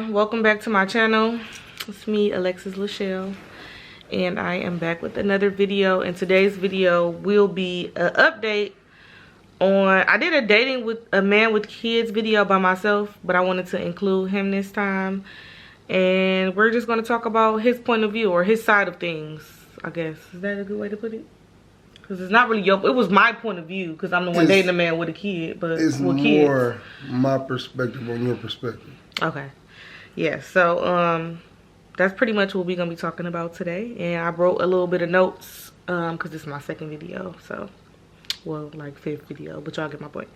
y'all, welcome back to my channel. It's me, Alexis Lachelle, and I am back with another video. And today's video will be an update on, I did a dating with a man with kids video by myself, but I wanted to include him this time. And we're just going to talk about his point of view, or his side of things, I guess. Is that a good way to put it? Because it's not really your, it was my point of view, because I'm the one dating a man with a kid, but it's with more kids. My perspective on your perspective. Okay. Yeah, so that's pretty much what we're gonna be talking about today. And I wrote a little bit of notes because this is my second video, so, well, like fifth video, but y'all get my point.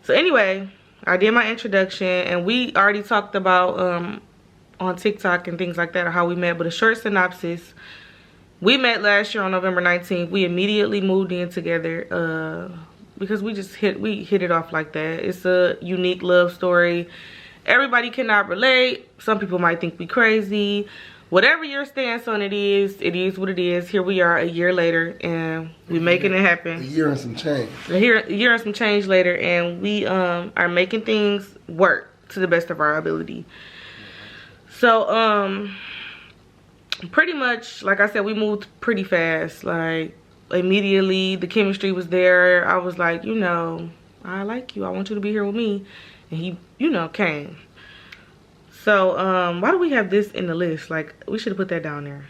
So anyway, I did my introduction, and we already talked about on TikTok and things like that, or how we met. But a short synopsis: we met last year on November 19th. We immediately moved in together because we hit it off like that. It's a unique love story. Everybody cannot relate. Some people might think we crazy. Whatever your stance on it is what it is. Here we are a year later, and we making it happen. A year and some change. A year and some change later, and we are making things work to the best of our ability. So pretty much, like I said, we moved pretty fast. Like, immediately the chemistry was there. I was like, you know, I like you, I want you to be here with me. And he, you know, came. So why do we have this in the list? Like, we should have put that down there.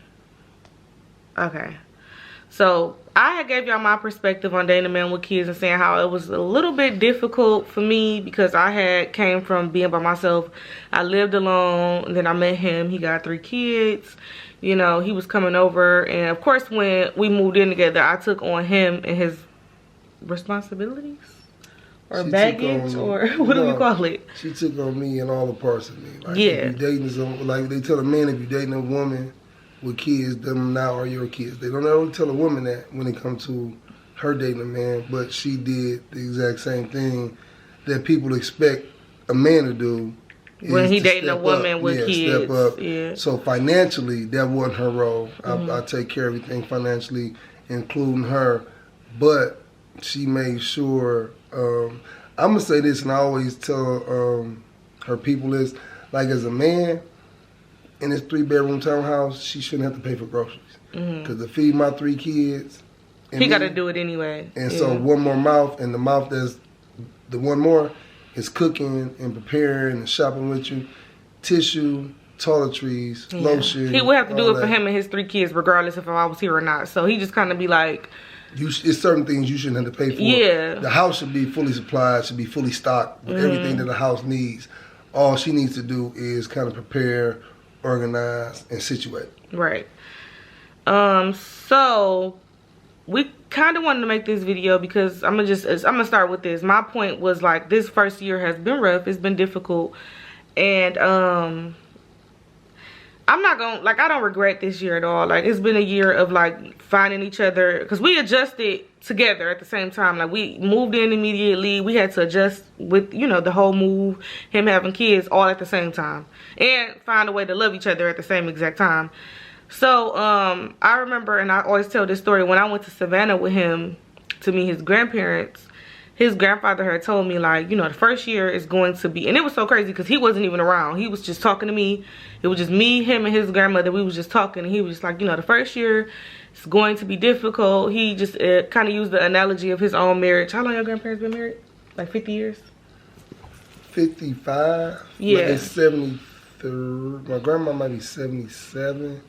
Okay, so I had gave y'all my perspective on dating a man with kids and saying how it was a little bit difficult for me because I had came from being by myself. I lived alone, and then I met him. He got 3 kids. You know, he was coming over, and of course when we moved in together, I took on him and his responsibilities, or baggage, or what do we call it? She took on me and all the parts of me. Like, yeah. If you dating some, like they tell a man, if you dating a woman with kids, them now are your kids. They don't ever tell a woman that when it comes to her dating a man, but she did the exact same thing that people expect a man to do. When he dating a woman with kids. Step up. Yeah. So financially, that wasn't her role. I take care of everything financially, including her. But she made sure, I'm going to say this, and I always tell her people this, like, as a man in this 3-bedroom townhouse, she shouldn't have to pay for groceries. Because to feed my 3 kids, he got to do it anyway. And so one more mouth, and the mouth that's the one more is cooking and preparing and shopping with you, tissue, toiletries, lotion. He would have to do it for him and his 3 kids, regardless if I was here or not. So he just kind of be like, it's certain things you shouldn't have to pay for. Yeah. The house should be fully supplied, should be fully stocked with everything that the house needs. All she needs to do is kind of prepare, organize, and situate. Right. So we kind of wanted to make this video because I'm gonna start with this. My point was, like, this first year has been rough. It's been difficult, and I'm not gonna, like, I don't regret this year at all. Like, it's been a year of, like, finding each other, because we adjusted together at the same time. Like, we moved in immediately. We had to adjust with, you know, the whole move, him having kids, all at the same time, and find a way to love each other at the same exact time. So I remember, and I always tell this story, when I went to Savannah with him to meet his grandparents, his grandfather had told me, like, you know, the first year is going to be, and it was so crazy because he wasn't even around. He was just talking to me. It was just me, him, and his grandmother. We was just talking, and he was just like, you know, the first year is going to be difficult. He just kind of used the analogy of his own marriage. How long your grandparents been married? Like 50 years? 55. Yeah. Like, it's 73. My grandma might be 77.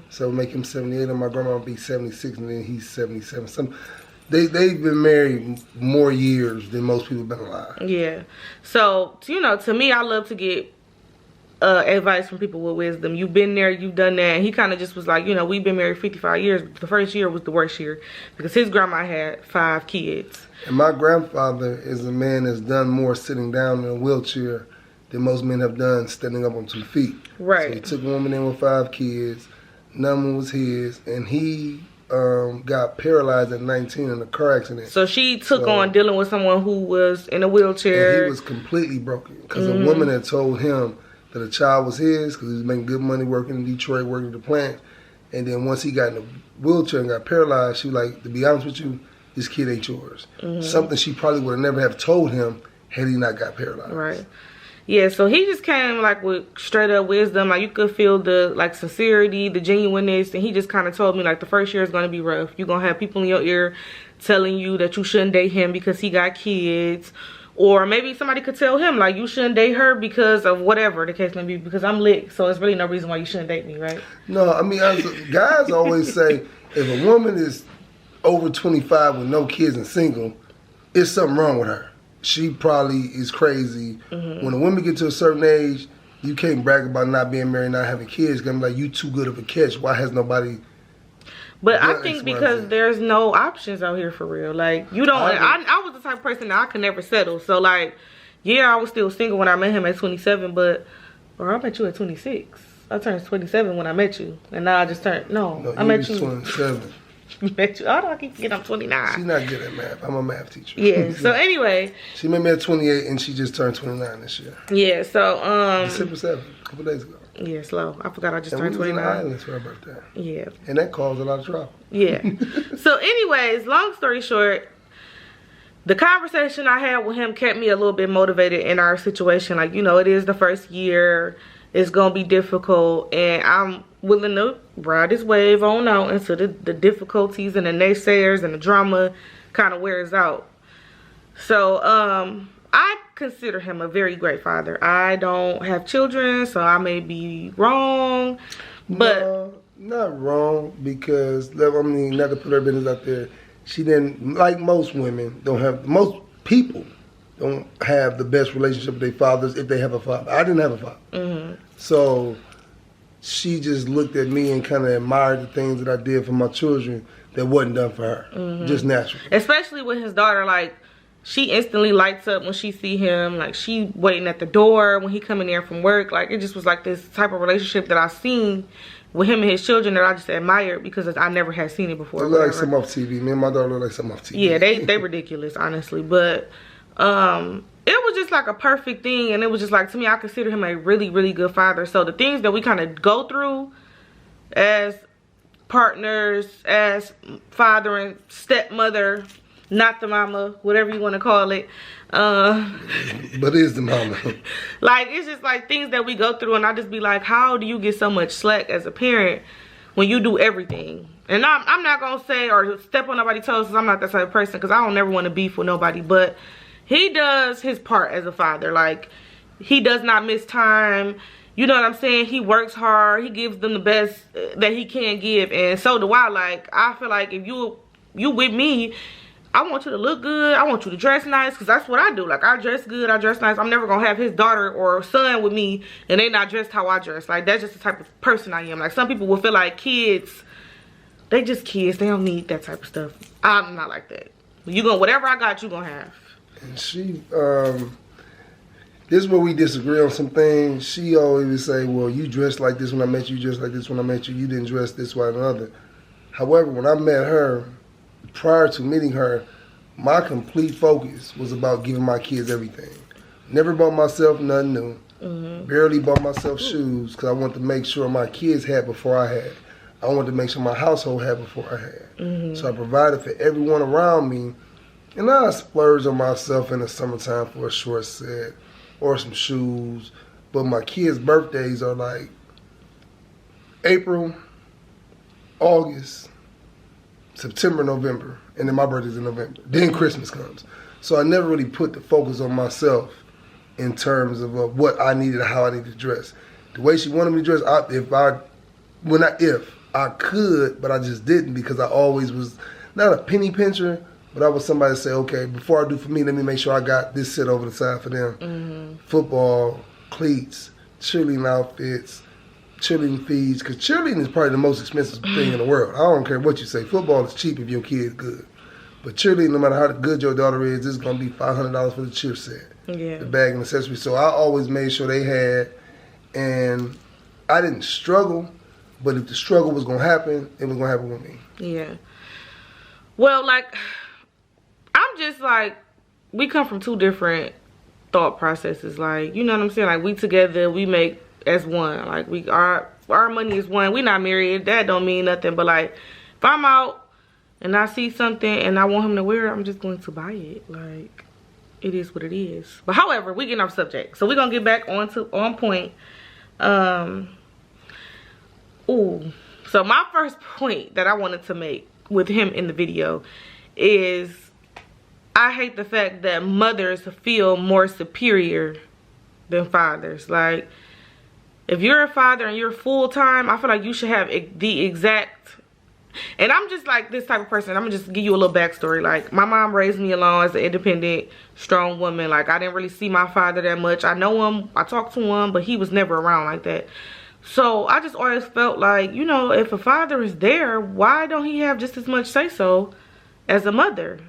So make him 78, and my grandma will be 76, and then he's 77. They've been married more years than most people have been alive. Yeah. So, you know, to me, I love to get advice from people with wisdom. You've been there, you've done that. And he kind of just was like, you know, we've been married 55 years. But the first year was the worst year because his grandma had 5 kids. And my grandfather is a man that's done more sitting down in a wheelchair than most men have done standing up on 2 feet. Right. So he took a woman in with 5 kids. None of them was his. And he got paralyzed at 19 in a car accident. So she took on dealing with someone who was in a wheelchair. And he was completely broken because a woman had told him that a child was his because he was making good money working in Detroit, working at the plant. And then once he got in a wheelchair and got paralyzed, she was like, to be honest with you, this kid ain't yours. Something she probably would have never have told him had he not got paralyzed. Right. Yeah, so he just came like with straight up wisdom. Like you could feel the like sincerity, the genuineness, and he just kind of told me like the first year is gonna be rough. You're gonna have people in your ear telling you that you shouldn't date him because he got kids, or maybe somebody could tell him like you shouldn't date her because of whatever the case may be. Because I'm lit, so it's really no reason why you shouldn't date me, right? No, I mean, guys always say if a woman is over 25 with no kids and single, it's something wrong with her. She probably is crazy. When a woman get to a certain age, you can't brag about not being married, not having kids. I'm like, you too good of a catch. Why has nobody? But I think because there's no options out here for real. Like you don't. I was the type of person that I could never settle. So like, yeah, I was still single when I met him at 27, but or I met you at 26. I turned 27 when I met you, and now I just turned. No I met you 27. Met you. Oh, I keep forgetting I'm 29. She's not good at math. I'm a math teacher. Yeah. So anyway, she met me at 28, and she just turned 29 this year. Yeah. So December 7th, a couple days ago. Yeah, slow. I forgot I just turned 29. We was in the islands for her birthday. Yeah. And that caused a lot of trouble. Yeah. So anyways, long story short, the conversation I had with him kept me a little bit motivated in our situation. Like, you know, it is the first year. It's going to be difficult. And I'm willing to ride this wave on out until the difficulties and the naysayers and the drama kind of wears out. So, I consider him a very great father. I don't have children, so I may be wrong. But no, not wrong, because, I mean, not to put her business out there, she didn't, like most women, most people don't have the best relationship with their fathers if they have a father. I didn't have a father. So she just looked at me and kind of admired the things that I did for my children that wasn't done for her. Just naturally. Especially with his daughter, like, she instantly lights up when she see him. Like, she waiting at the door when he coming there from work. Like, it just was like this type of relationship that I seen with him and his children that I just admired because I never had seen it before. They look like something off TV. Me and my daughter look like something off TV. Yeah, they ridiculous, honestly. But it was just like a perfect thing. And it was just like, to me, I consider him a really, really good father. So the things that we kind of go through as partners, as father and stepmother, not the mama, whatever you want to call it. But it's the mama. Like, it's just like things that we go through, and I just be like, how do you get so much slack as a parent when you do everything? And I'm not going to say or step on nobody's toes because I'm not that type of person, because I don't never want to beef with nobody. But he does his part as a father. Like, he does not miss time. You know what I'm saying? He works hard. He gives them the best that he can give. And so do I. Like, I feel like if you with me, I want you to look good. I want you to dress nice, because that's what I do. Like, I dress good. I dress nice. I'm never going to have his daughter or son with me and they not dressed how I dress. Like, that's just the type of person I am. Like, some people will feel like kids, they just kids. They don't need that type of stuff. I'm not like that. Whatever I got, you going to have. And she, this is where we disagree on some things. She always would say, well, you dressed like this when I met you. You dressed like this when I met you. You didn't dress this way or another. However, when I met her, prior to meeting her, my complete focus was about giving my kids everything. Never bought myself nothing new. Barely bought myself shoes, because I wanted to make sure my kids had before I had. I wanted to make sure my household had before I had. So I provided for everyone around me. And I splurged on myself in the summertime for a short set or some shoes. But my kids' birthdays are like April, August, September, November, and then my birthday's in November. Then Christmas comes. So I never really put the focus on myself in terms of what I needed, how I needed to dress. The way she wanted me to dress, if I could, but I just didn't, because I always was not a penny pincher, but I was somebody to say, okay, before I do for me, let me make sure I got this set over the side for them. Football, cleats, cheerleading outfits, cheerleading fees, because cheerleading is probably the most expensive thing in the world. I don't care what you say. Football is cheap if your kid's good. But cheerleading, no matter how good your daughter is, it's going to be $500 for the cheer set. Yeah. The bag and accessories. So I always made sure they had, and I didn't struggle, but if the struggle was going to happen, it was going to happen with me. Yeah. Well, like, I'm just like, we come from two different thought processes. Like, you know what I'm saying? Like, we together, we make as one. Like, our money is one. We not married. That don't mean nothing. But like, if I'm out and I see something and I want him to wear it, I'm just going to buy it. Like, it is what it is. But however, we getting off subject, so we're gonna get back on point. So my first point that I wanted to make with him in the video is I hate the fact that mothers feel more superior than fathers. Like, if you're a father and you're full-time, I feel like you should have the exact, and I'm just like this type of person. I'm gonna just give you a little backstory. Like, my mom raised me alone as an independent, strong woman. Like, I didn't really see my father that much. I know him, I talked to him, but he was never around like that. So I just always felt like, you know, if a father is there, why don't he have just as much say-so as a mother?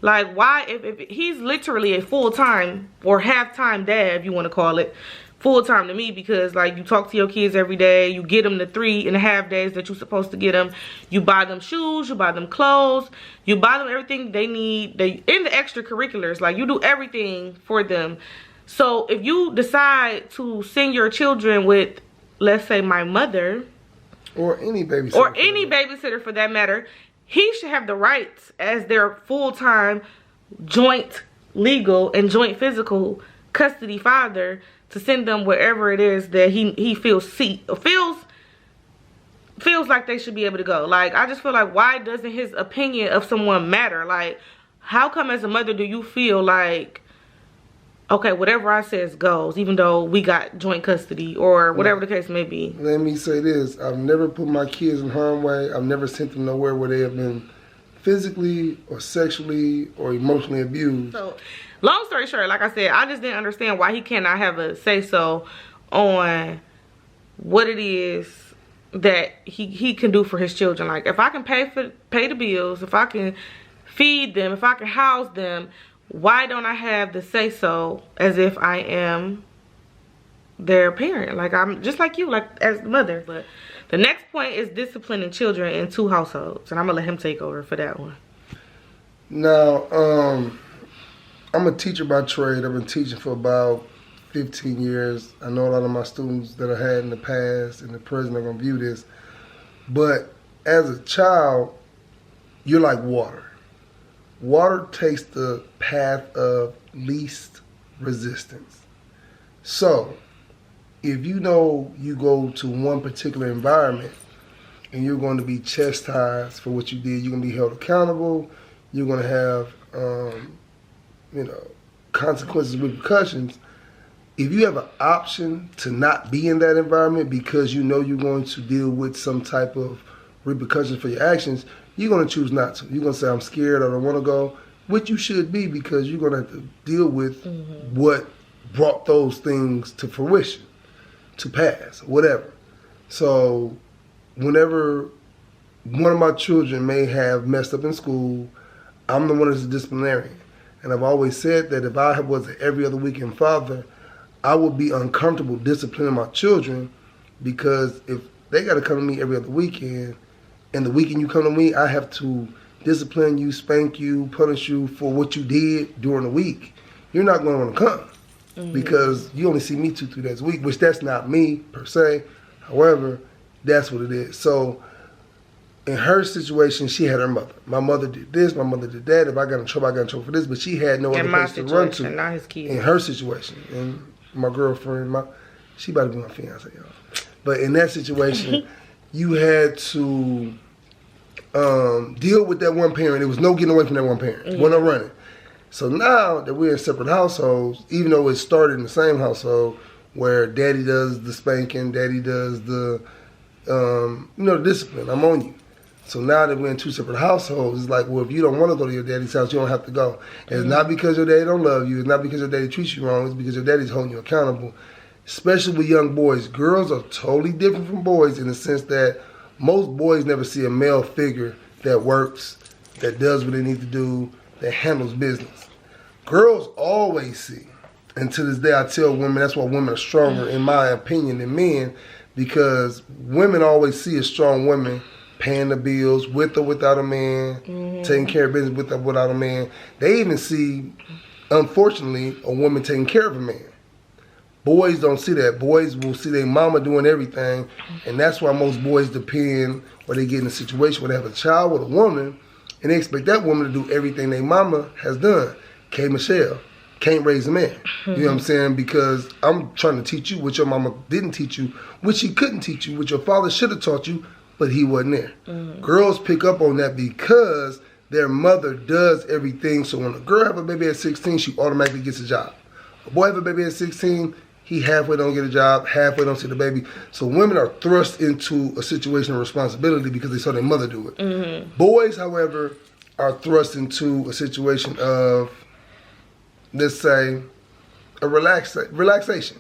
Like, why, if he's literally a full-time or half-time dad, if you want to call it, full-time to me, because like, you talk to your kids every day, you get them the 3.5 days that you're supposed to get them, you buy them shoes, you buy them clothes, you buy them everything they need, in the extracurriculars, like, you do everything for them. So if you decide to send your children with, let's say, my mother, or any babysitter for that matter, he should have the rights as their full-time joint legal and joint physical custody father to send them wherever it is that he feels like they should be able to go. Like, I just feel like, why doesn't his opinion of someone matter? Like, how come as a mother do you feel like, okay, whatever I says goes, even though we got joint custody or whatever the case may be? Let me say this. I've never put my kids in harm's way. I've never sent them nowhere where they have been physically or sexually or emotionally abused. So, long story short, like I said, I just didn't understand why he cannot have a say-so on what it is that he can do for his children. Like, if I can pay the bills, if I can feed them, if I can house them, why don't I have the say-so as if I am their parent? Like, I'm just like you, like as the mother. But the next point is disciplining children in 2 households, and I'm gonna let him take over for that one. Now, I'm a teacher by trade. I've been teaching for about 15 years. I know a lot of my students that I had in the past and the present are gonna view this. But as a child, you're like water. Water takes the path of least resistance. So, if you know you go to one particular environment and you're going to be chastised for what you did, you're going to be held accountable, you're going to have, consequences, repercussions. If you have an option to not be in that environment because you know you're going to deal with some type of repercussions for your actions, you're going to choose not to. You're going to say, I'm scared, I don't want to go, which you should be, because you're going to have to deal with what brought those things to fruition, to pass, whatever. So whenever one of my children may have messed up in school, I'm the one that's a disciplinarian. And I've always said that if I was an every other weekend father, I would be uncomfortable disciplining my children, because if they got to come to me every other weekend, and the weekend you come to me, I have to discipline you, spank you, punish you for what you did during the week, you're not going to want to come, because you only see me 2-3 days a week, which that's not me per se. However, that's what it is. So in her situation, she had her mother. My mother did this, my mother did that. If I got in trouble, I got in trouble for this, but she had no other place to run to. Not his kids. In her situation, and my girlfriend, she about to be my fiance, y'all. But in that situation, you had to deal with that one parent. There was no getting away from that one parent. We're not running. So now that we're in separate households, even though it started in the same household, where daddy does the spanking, daddy does the, the discipline, I'm on you. So now that we're in 2 separate households, it's like, well, if you don't want to go to your daddy's house, you don't have to go. And it's not because your daddy don't love you. It's not because your daddy treats you wrong. It's because your daddy's holding you accountable. Especially with young boys. Girls are totally different from boys in the sense that most boys never see a male figure that works, that does what they need to do, that handles business. Girls always see. And to this day, I tell women, that's why women are stronger, in my opinion, than men, because women always see a strong woman paying the bills with or without a man, taking care of business with or without a man. They even see, unfortunately, a woman taking care of a man. Boys don't see that. Boys will see their mama doing everything, and that's why most boys depend, or they get in a situation where they have a child with a woman, and they expect that woman to do everything their mama has done. K. Michelle can't raise a man. You know what I'm saying? Because I'm trying to teach you what your mama didn't teach you, which he couldn't teach you, which your father should have taught you, but he wasn't there. Girls pick up on that because their mother does everything. So when a girl have a baby at 16, she automatically gets a job. A boy have a baby at 16, he halfway don't get a job, halfway don't see the baby. So women are thrust into a situation of responsibility because they saw their mother do it. Boys, however, are thrust into a situation of, let's say, a relaxation.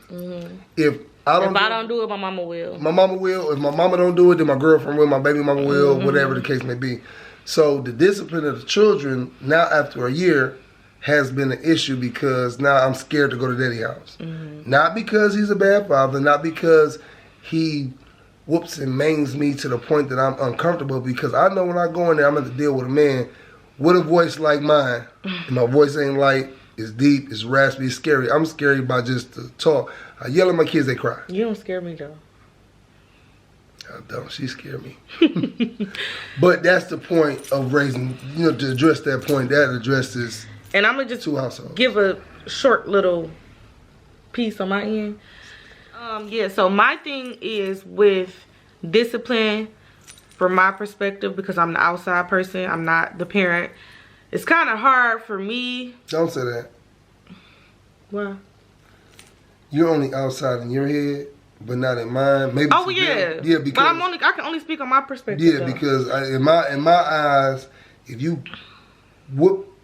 If I don't do it, my mama will. My mama will. If my mama don't do it, then my girlfriend will, my baby mama will, whatever the case may be. So the discipline of the children now after a year has been an issue because now I'm scared to go to daddy's house. Not because he's a bad father, not because he whoops and mains me to the point that I'm uncomfortable, because I know when I go in there, I'm going to deal with a man with a voice like mine. And my voice ain't light, it's deep, it's raspy, it's scary. I'm scary by just the talk. I yell at my kids, they cry. You don't scare me though. I don't. She scared me. But that's the point of raising, to address that point, that addresses. And I'm going to just give a short little piece on my end. Yeah, so my thing is with discipline, from my perspective, because I'm the outside person, I'm not the parent. It's kind of hard for me. Don't say that. Why? You're only outside in your head, but not in mine. Maybe. Oh yeah. Yeah, because I can only speak on my perspective. Yeah, though. Because in my eyes, if you whoop,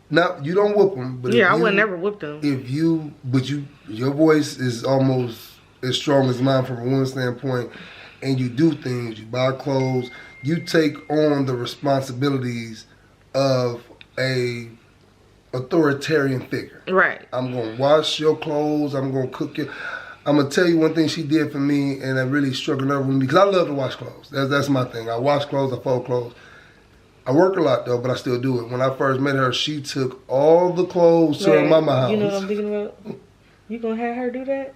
you don't whoop them, but yeah, I would never whoop them. Your voice is almost as strong as mine from a woman's standpoint, and you do things, you buy clothes, you take on the responsibilities of a authoritarian figure. Right. I'm gonna wash your clothes, I'm gonna cook your. I'm gonna tell you one thing she did for me, and that really struck a nerve with me, because I love to wash clothes. That's my thing. I wash clothes, I fold clothes. I work a lot though, but I still do it. When I first met her, she took all the clothes to her mama house. You know what I'm thinking about? You gonna have her do that?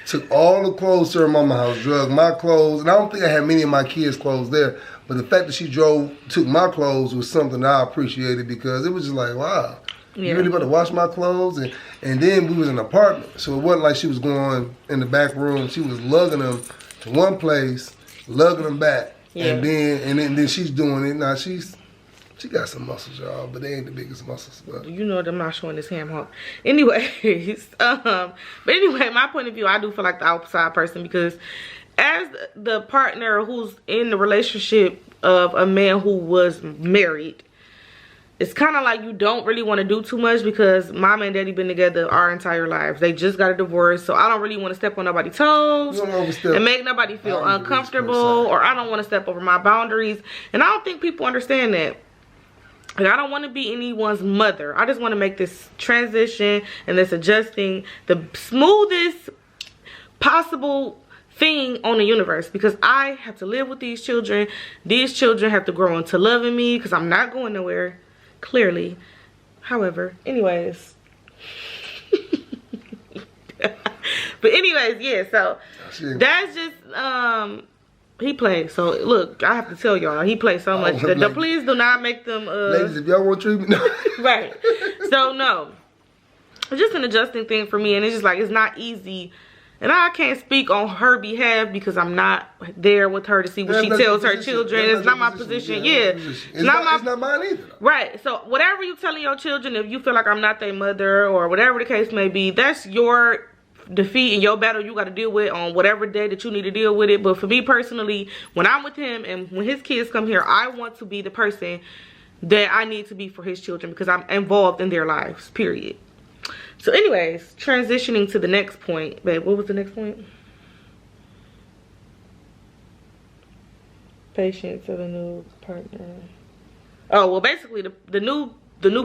Took all the clothes to her mama house, drug my clothes, and I don't think I had many of my kids' clothes there. But the fact that she took my clothes was something that I appreciated, because it was just like, wow, you really about to wash my clothes? And then we was in an apartment, so it wasn't like she was going in the back room. She was lugging them to one place, lugging them back. Yeah. And then she's doing it. Now she got some muscles, y'all, but they ain't the biggest muscles. But you know I'm not showing this ham hock. Anyways, but anyway, my point of view, I do feel like the outside person, because as the partner who's in the relationship of a man who was married, it's kind of like you don't really want to do too much, because mama and daddy been together our entire lives. They just got a divorce, so I don't really want to step on nobody's toes and make nobody feel uncomfortable, or I don't want to step over my boundaries. And I don't think people understand that. Like, I don't want to be anyone's mother. I just want to make this transition and this adjusting the smoothest possible thing on the universe, because I have to live with these children. These children have to grow into loving me, because I'm not going nowhere, clearly. However, anyways. But anyways, yeah, so that's just he plays. So look, I have to tell y'all, he plays so much that please do not make them ladies, if y'all want treatment. Right. So no, it's just an adjusting thing for me, and it's just like, it's not easy. And I can't speak on her behalf because I'm not there with her to see what she tells her children. It's not my position. Yeah. It's not mine either. Right. So whatever you telling your children, if you feel like I'm not their mother or whatever the case may be, that's your defeat and your battle you got to deal with on whatever day that you need to deal with it. But for me personally, when I'm with him and when his kids come here, I want to be the person that I need to be for his children, because I'm involved in their lives, period. So anyways, transitioning to the next point. Babe, what was the next point? Patience of a new partner. Oh, well, basically the new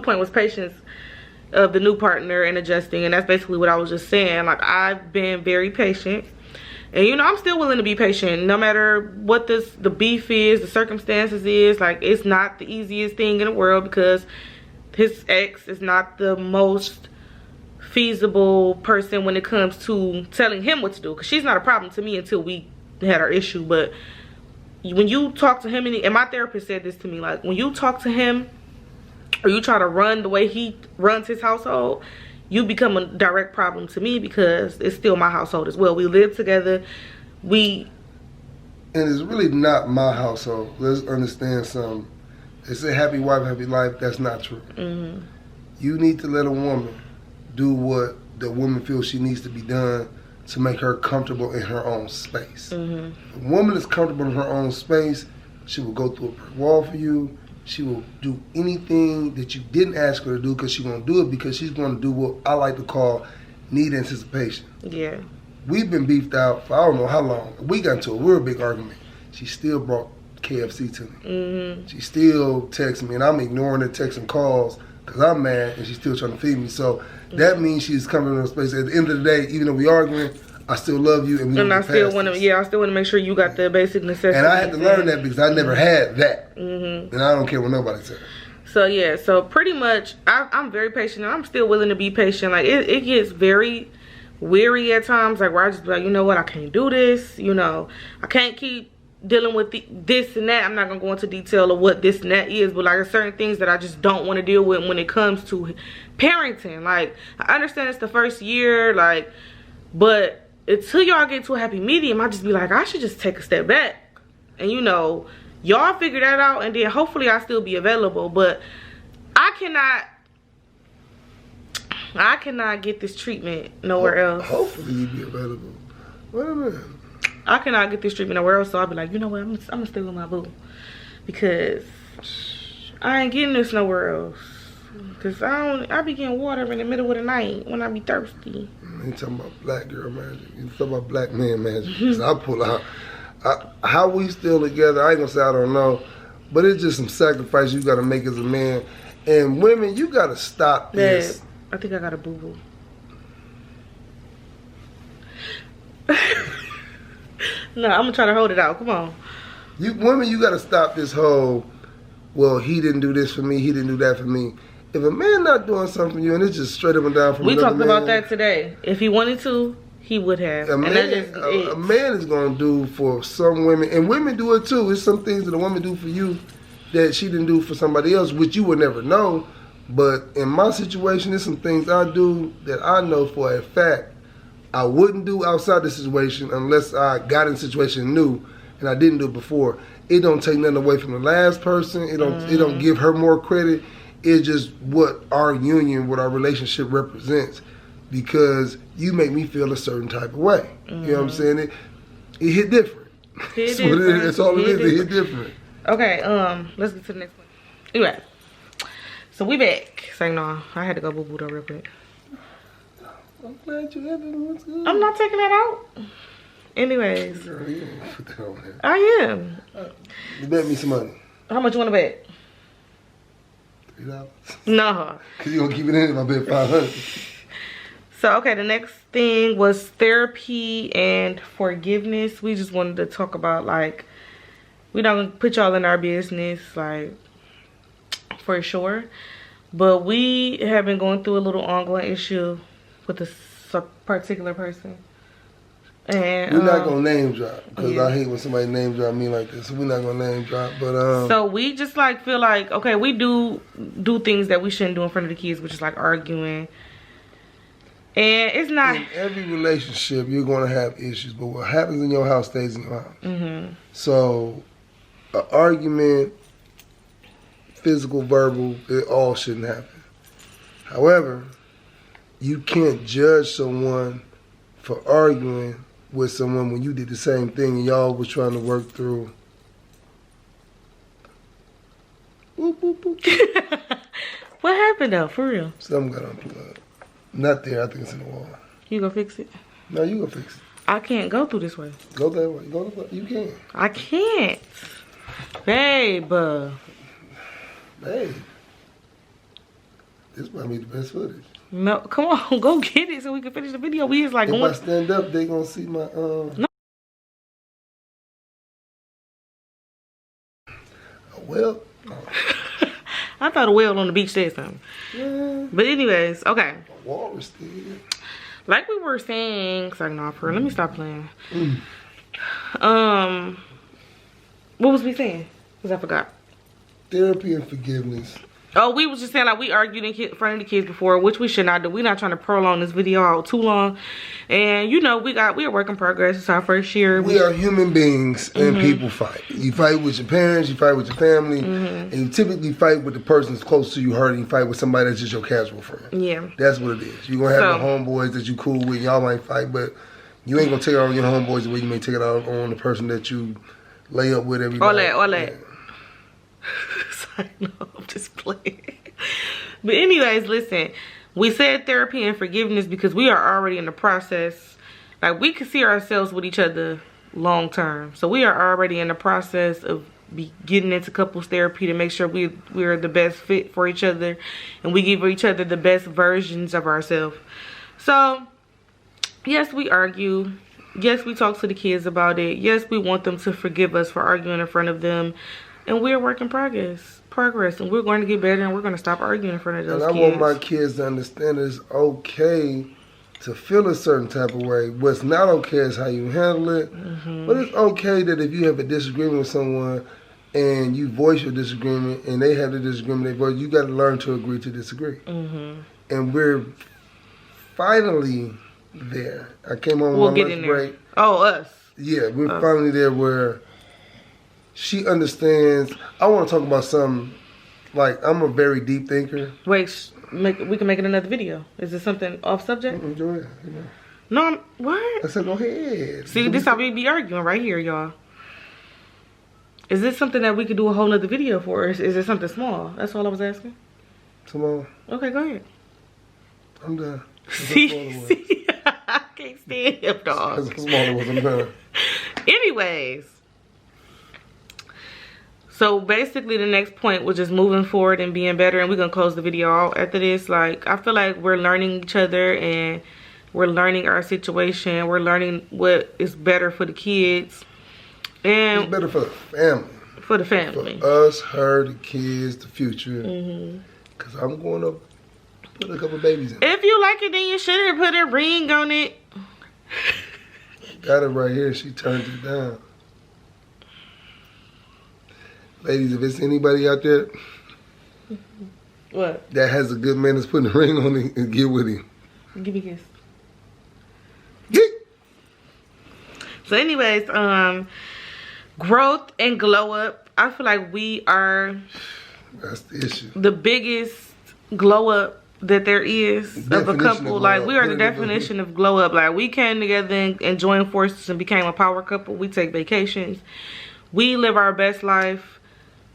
point was patience of the new partner and adjusting, and that's basically what I was just saying. Like, I've been very patient, and I'm still willing to be patient no matter what the beef is, the circumstances is. Like, it's not the easiest thing in the world, because his ex is not the most feasible person when it comes to telling him what to do, because she's not a problem to me until we had our issue. But when you talk to him, and my therapist said this to me, like, when you talk to him or you try to run the way he runs his household, you become a direct problem to me, because it's still my household as well. We live together. And it's really not my household. Let's understand something. They say happy wife, happy life. That's not true. Mm-hmm. You need to let a woman do what the woman feels she needs to be done to make her comfortable in her own space. Mm-hmm. A woman is comfortable in her own space. She will go through a brick wall for you. She will do anything that you didn't ask her to do, because she's going to do it, because she's going to do what I like to call need anticipation. Yeah. We've been beefed out for I don't know how long. We got into a real big argument. She still brought KFC to me. Mm-hmm. She still texts me, and I'm ignoring her texts and calls because I'm mad, and she's still trying to feed me. So that means she's coming in a space. At the end of the day, even though we arguing, I still love you, and I still want to. Yeah, I still want to make sure you got the basic necessities. And I had to learn that because I never had that, mm-hmm. and I don't care what nobody says. So yeah, so pretty much, I'm very patient, and I'm still willing to be patient. Like it gets very weary at times, like where I just be like, you know what, I can't do this. You know, I can't keep dealing with this and that. I'm not gonna go into detail of what this and that is, but like there's certain things that I just don't want to deal with when it comes to parenting. Like I understand it's the first year, like, but until y'all get to a happy medium, I just be like, I should just take a step back, and you know, y'all figure that out, and then hopefully I'll still be available. But I cannot get this treatment nowhere else. Hopefully you be available. Wait a minute. I cannot get this treatment nowhere else, so I'll be like, you know what, I'm gonna stay with my boo, because I ain't getting this nowhere else. Cause I be getting water in the middle of the night when I be thirsty. You talking about black girl magic. You talking about black man magic. So I pull out. How we still together, I ain't gonna say I don't know, but it's just some sacrifice you gotta make as a man. And women, you gotta stop this. Babe, I think I got a boo-boo. No, I'm gonna try to hold it out. Come on. Women, you gotta stop this whole, well, he didn't do this for me, he didn't do that for me. If a man not doing something for you, and it's just straight up and down from we another talked man, about that today. If he wanted to, he would have. A man is gonna do for some women, and women do it too. It's some things that a woman do for you that she didn't do for somebody else, which you would never know. But in my situation, there's some things I do that I know for a fact I wouldn't do outside the situation unless I got in a situation new and I didn't do it before. It don't take nothing away from the last person. It don't give her more credit. It's just what our union, what our relationship represents. Because you make me feel a certain type of way. You know what I'm saying? It hit different. That's all it is. It hit different. Okay, let's get to the next one. Anyway, so we back. Saying no, I had to go boo-boo though real quick. I'm glad you had it. What's good? I'm not taking that out. Anyways. Girl, you ain't put that on there. I am. You bet me some money. How much you want to bet? $3. No. Because you're going to keep it in if I bet $500. So, okay, the next thing was therapy and forgiveness. We just wanted to talk about, like, we don't put y'all in our business, like, for sure. But we have been going through a little ongoing issue with this particular person. And we're not going to name drop. Because I hate when somebody name drop me like this. So we're not going to name drop. But so we just, like, feel like, okay, we do things that we shouldn't do in front of the kids, which is, like, arguing. And it's not... In every relationship, you're going to have issues. But what happens in your house stays in your house. Mm-hmm. So, an argument, physical, verbal, it all shouldn't happen. However, you can't judge someone for arguing with someone when you did the same thing and y'all was trying to work through. Boop, boop, boop. What happened though, for real? Something got unplugged. Not there, I think it's in the wall. You gonna fix it? No, you gonna fix it. I can't go through this way. Go that way. Go that way. You can. I can't. Babe. Hey. This might be the best footage. No, come on, go get it so we can finish the video. We just like if going... I stand up, they gonna see my No. A well. I thought a whale on the beach said something. Yeah. But anyways, okay. A walrus did. Like we were saying, sorry, no, for let me stop playing. What was we saying? Because I forgot. Therapy and forgiveness. Oh, we was just saying like we argued in front of the kids before, which we should not do. We're not trying to prolong this video out too long. And you know, we are work in progress. It's our first year. We are human beings and people fight. You fight with your parents, you fight with your family, and you typically fight with the person that's close to you hurting. You fight with somebody that's just your casual friend. Yeah. That's what it is. You're gonna have your homeboys that you cool with, y'all might fight, but you ain't gonna take it out on your homeboys the way you may take it out on the person that you lay up with every night. All that. Sorry, no, I'm just playing. But anyways, listen, we said therapy and forgiveness because we are already in the process. Like, we can see ourselves with each other long term. So we are already in the process of getting into couples therapy to make sure we're the best fit for each other. And we give each other the best versions of ourselves. So, yes, we argue. Yes, we talk to the kids about it. Yes, we want them to forgive us for arguing in front of them. And we're a work in progress, and we're going to get better, and we're going to stop arguing in front of those kids. And I want my kids to understand it's okay to feel a certain type of way. What's not okay is how you handle it. But it's okay that if you have a disagreement with someone and you voice your disagreement and they have a disagreement, you got to learn to agree to disagree. And we're finally there. I came home on my lunch break. Oh, us. Yeah, we're finally there where she understands. I want to talk about something, like, I'm a very deep thinker. Wait, we can make it another video. Is this something off subject? Enjoy it. No, what? I said, go ahead. See, this how we be arguing right here, y'all. Is this something that we could do a whole nother video for? Or is it something small? That's all I was asking. Small. Okay, go ahead. I'm done. See, I can't stand him, dog. That's smaller was. I'm done. Anyways. So basically the next point was just moving forward and being better, and we're gonna close the video out after this. Like, I feel like we're learning each other and we're learning our situation. We're learning what is better for the kids. And it's better for the family. For the family. For us, her, the kids, the future. Cause I'm going to put a couple babies in. If you like it, then you should have put a ring on it. Got it right here. She turned it down. Ladies, if it's anybody out there what that has a good man that's putting a ring on it, get with him. Give me a kiss. Yeah. So anyways, growth and glow up. I feel like we are that's the issue. The biggest glow up that there is of a couple. Like, we are the definition of glow up. Like, we came together and joined forces and became a power couple. We take vacations. We live our best life.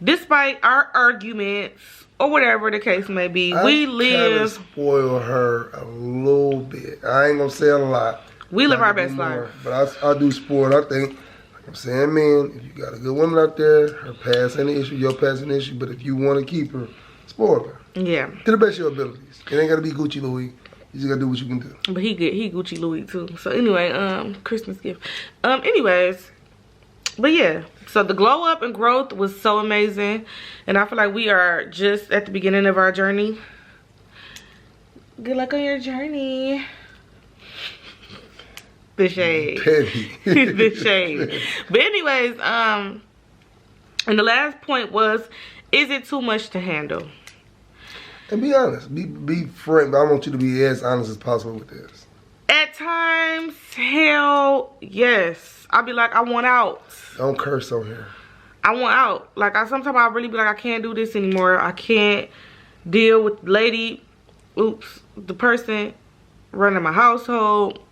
Despite our arguments or whatever the case may be, we live. Spoil her a little bit. I ain't gonna say a lot. We live our best life. But I do spoil. I think, like I'm saying, man, if you got a good woman out there, her past ain't an issue, your past ain't an issue. But if you want to keep her, spoil her. Yeah. To the best of your abilities. It ain't gotta be Gucci Louis. You just gotta do what you can do. But he Gucci Louis too. So anyway, Christmas gift. Anyways, but yeah. So the glow up and growth was so amazing. And I feel like we are just at the beginning of our journey. Good luck on your journey. The shade. Petty. The shade. But anyways, and the last point was, is it too much to handle? And be honest. Be frank. But I want you to be as honest as possible with this. At times, hell yes. I'll be like, I want out. Don't curse on here. I want out. Like, sometimes I really be like, I can't do this anymore. I can't deal with the person running my household,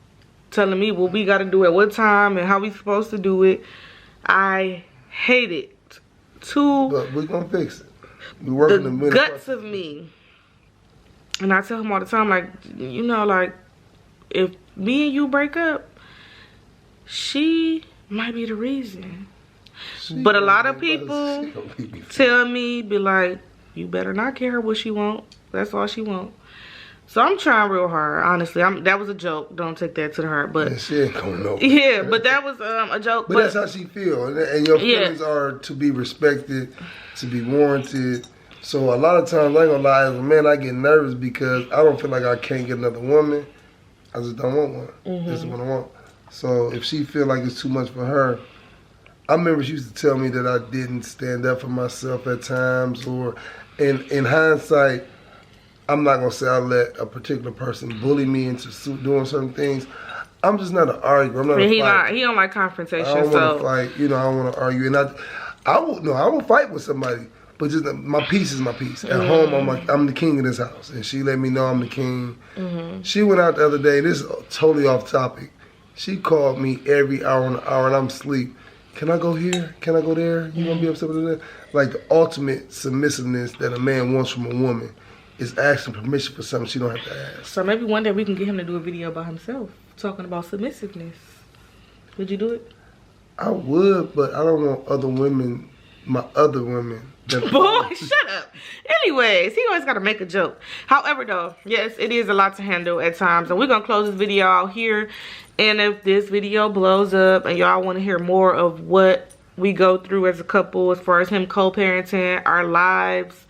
telling me what we got to do at what time and how we supposed to do it. I hate it. But we're going to fix it. We're working the guts of me. And I tell him all the time, like, you know, like, if me and you break up, she might be the reason. But a lot of people tell me, be like, you better not care what she want. That's all she want. So I'm trying real hard, honestly. That was a joke. Don't take that to the heart. But she ain't gonna know. Yeah, but that was a joke. But that's how she feel, and your feelings are to be respected, to be warranted. So a lot of times, I ain't gonna lie, as a man, I get nervous because I don't feel like I can't get another woman. I just don't want one. This is what I want. So if she feel like it's too much for her, I remember she used to tell me that I didn't stand up for myself at times, or in hindsight, I'm not gonna say I let a particular person bully me into doing certain things. I'm just not an arguer. I'm not a fighter. He don't like confrontation. I don't want to fight. You know, I don't want to argue, and I will fight with somebody. But just my peace is my peace. At home, I'm the king of this house, and she let me know I'm the king. She went out the other day. This is totally off topic. She called me every hour on the hour, and I'm asleep. Can I go here? Can I go there? You gonna be upset with that? Like the ultimate submissiveness that a man wants from a woman is asking permission for something she don't have to ask. So maybe one day we can get him to do a video by himself talking about submissiveness. Would you do it? I would, but I don't want my other women. Boy, shut up. Anyways, he always got to make a joke. However, though, yes, it is a lot to handle at times. And we're going to close this video out here. And if this video blows up and y'all want to hear more of what we go through as a couple, as far as him co-parenting, our lives,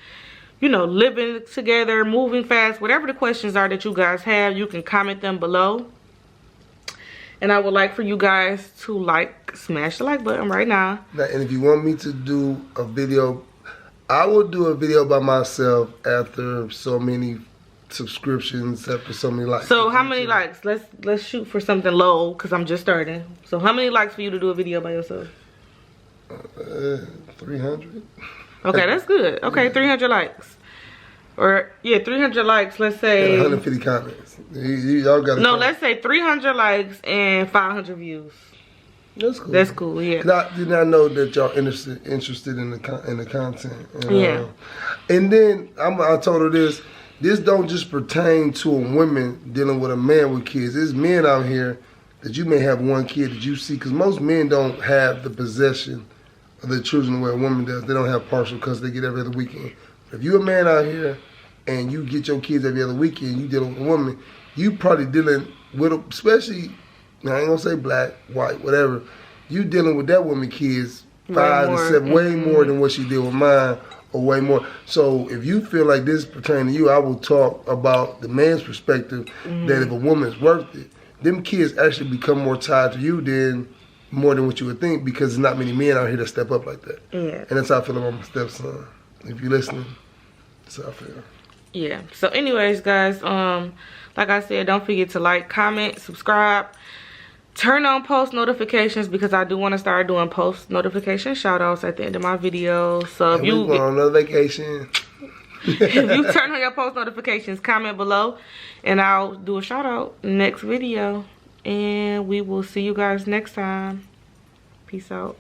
you know, living together, moving fast, whatever the questions are that you guys have, you can comment them below. And I would like for you guys to smash the like button right now. And if you want me to do a video, I will do a video by myself after so many subscriptions, after so many likes. So how many likes? Let's shoot for something low, because I'm just starting. So how many likes for you to do a video by yourself? 300. Okay, that's good. Okay, 300 likes. Or, yeah, 300 likes, let's say. And 150 comments. Y'all got to No, let's say 300 likes and 500 views. That's cool. That's cool, yeah. I did not know that y'all interested in the content. And, yeah. And then I told her this don't just pertain to a woman dealing with a man with kids. There's men out here that you may have one kid that you see, because most men don't have the possession of their children the way a woman does. They don't have partial because they get every other weekend. If you're a man out here and you get your kids every other weekend, you dealing with a woman, you probably dealing with, especially, I ain't gonna say black, white, whatever, you dealing with that woman kids 5 to 7, way more than what she did with mine, or way more. So if you feel like this pertaining to you, I will talk about the man's perspective, that if a woman's worth it, them kids actually become more tied to you more than what you would think, because there's not many men out here that step up like that. Yeah. And that's how I feel about my stepson. If you're listening, that's how I feel. Yeah. So anyways, guys, like I said, don't forget to like, comment, subscribe, turn on post notifications, because I do want to start doing post notification shout outs at the end of my videos. So if you go on another vacation, if you turn on your post notifications, comment below and I'll do a shout out next video. And we will see you guys next time. Peace out.